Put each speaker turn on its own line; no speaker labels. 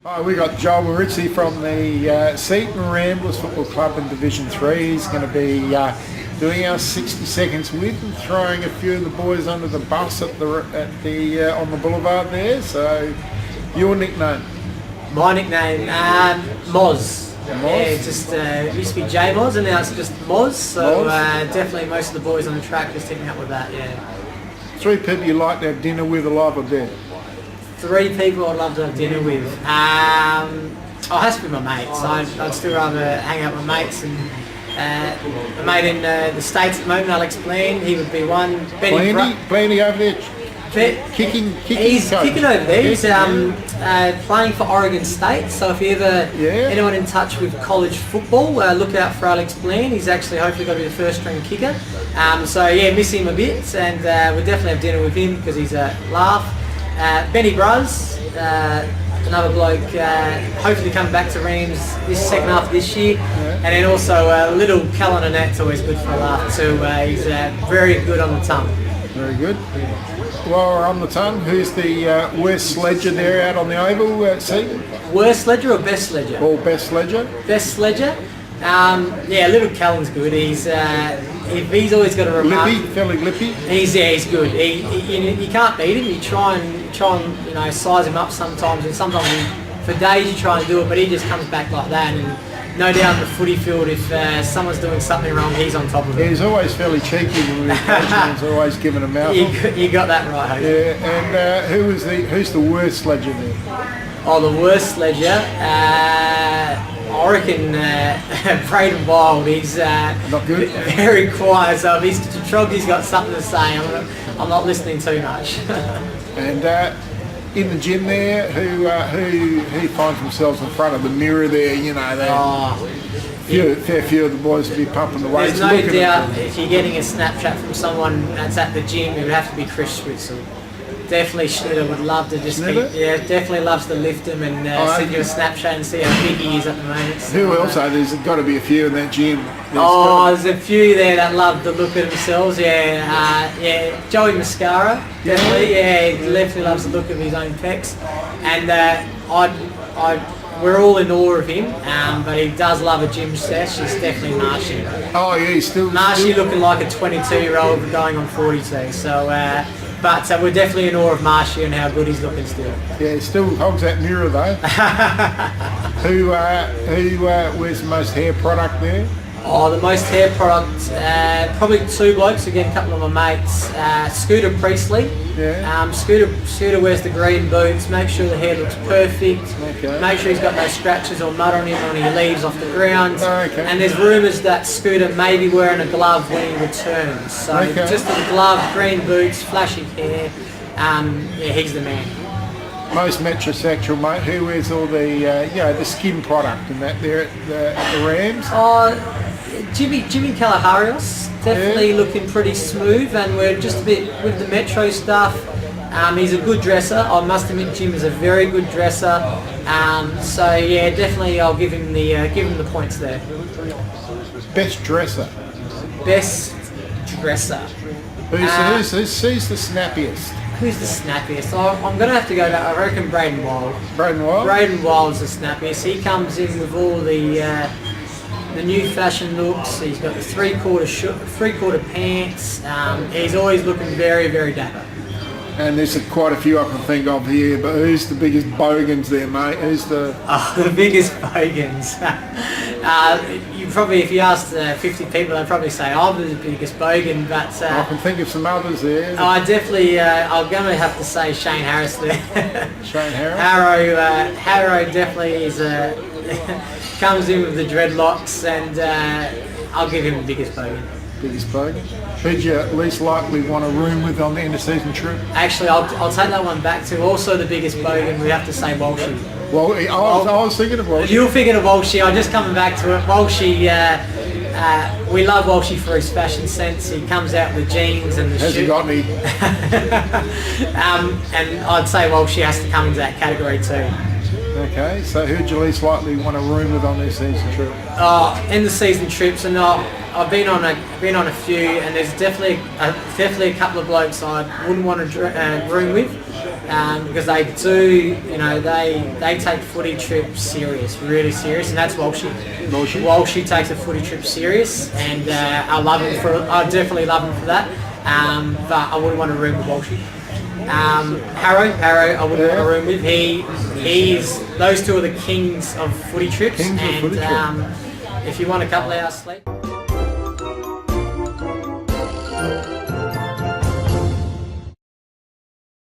Hi, we got Joel Morizzi from the Seaton Ramblers Football Club in Division 3. He's going to be doing our 60 seconds with and throwing a few of the boys under the bus on the boulevard there. So, your nickname?
My nickname, Moz. Yeah, just used to be J Moz and now it's just Moz. So definitely most of the boys on the track just hit me up with that. Yeah.
3 people you like to have dinner with, alive or dead?
3 people I'd love to have dinner with. It has to be my mates. I'd still rather hang out with mates. And a mate in the States at the moment, Alex Bland, he would be one.
Blandy over there, kicking.
He's kicking over there. He's playing for Oregon State. So if you ever anyone in touch with college football, look out for Alex Bland. He's actually hopefully going to be the first string kicker. So yeah, miss him a bit, and we'll definitely have dinner with him because he's a laugh. Benny Bruz, another bloke, hopefully coming back to Rams this second half of this year, and then also little Callan Annette's always good for a laugh too. He's very good on the tongue.
Very good. While we're on the tongue, who's the worst sledger there out on the oval, Seaton?
Worst sledger or best sledger?
Or best sledger?
Best sledger? Yeah, little Callan's good. He's always got a remark.
Fairly lippy.
He's good. You can't beat him. You try and size him up sometimes, and sometimes for days you try and do it, but he just comes back like that. And no doubt in the footy field, if someone's doing something wrong, he's on top of it.
He's always fairly cheeky when we're coaching. He's always giving a mouth.
You got that right.
Yeah, and who's the worst sledger there?
Oh, the worst sledger. I reckon Braden Wild. He's
not good.
Very quiet. So if he's got something to say, I'm not listening too much.
And in the gym there, who finds themselves in front of the mirror there? Fair few of the boys will be pumping the weights.
There's no doubt if you're getting a Snapchat from someone that's at the gym, it would have to be Chris Switzel. Definitely Schnitter would love to just definitely loves to lift him and send you a Snapchat and see how big he is at the moment.
Who else? There's got to be a few in that gym.
There's a few there that love to look at themselves. Joey Mascara, definitely. Yeah, he definitely loves the look of his own pecs, and we're all in awe of him. But he does love a gym sesh. It's definitely Marshy.
Oh yeah, he's still
looking like a 22-year-old going on 42. So. But we're definitely in awe of Marshy and how good he's looking still.
Yeah, he still hogs that mirror though. Who wears the most hair product there?
Oh, the most hair product, probably 2 blokes, again, a couple of my mates. Scooter Priestley.
Yeah.
Scooter wears the green boots, make sure the hair looks perfect.
Okay.
Make sure he's got no scratches or mud on him when he leaves off the ground.
Okay.
And there's rumours that Scooter may be wearing a glove when he returns. So just a glove, green boots, flashy hair. He's the man.
Most metrosexual, mate, who wears all the skin product and that there at the Rams?
Jimmy Kalaharios, definitely looking pretty smooth, and we're just a bit with the Metro stuff. He's a good dresser. I must admit, Jim is a very good dresser. So yeah, definitely I'll give him the points there.
Best dresser.
Best dresser.
Who's the snappiest?
Who's the snappiest? I'm going to have to go back. I reckon Braden Wild.
Braden Wild?
Braden Wild's the snappiest. He comes in with all the new fashion looks. He's got the three-quarter pants. He's always looking very, very dapper.
And there's quite a few I can think of here, but who's the biggest bogans there, mate? Who's the
biggest bogans? If you asked 50 people, they'd probably say I'm the biggest bogan, but
I can think of some others there.
I'm going to have to say Shane Harris there.
Shane Harris?
Harrow definitely is comes in with the dreadlocks, and I'll give him the biggest bogan.
Biggest bogan? Who'd you least likely want to room with on the end-of-season trip?
Actually, I'll take that one back to also the biggest bogan. We have to say Walshy.
Well, I was thinking of Walshy.
You're thinking of Walshy. I'm just coming back to it. Walshy, we love Walshy for his fashion sense. He comes out with jeans and the
Has he got any?
And I'd say Walshy has to come into that category too.
Okay, so who'd you least likely want to room with on this season trip?
In the season trips, and I've been on a few, and there's definitely a couple of blokes I wouldn't want to room with. because they do, you know, they take footy trips serious, really serious, and that's Walshy. Walshy takes a footy trip serious, and I definitely love him for that. But I wouldn't want to room with Walshy. Harrow, I wouldn't want to room with. Those two are the kings of footy trips, if you want a couple of hours sleep.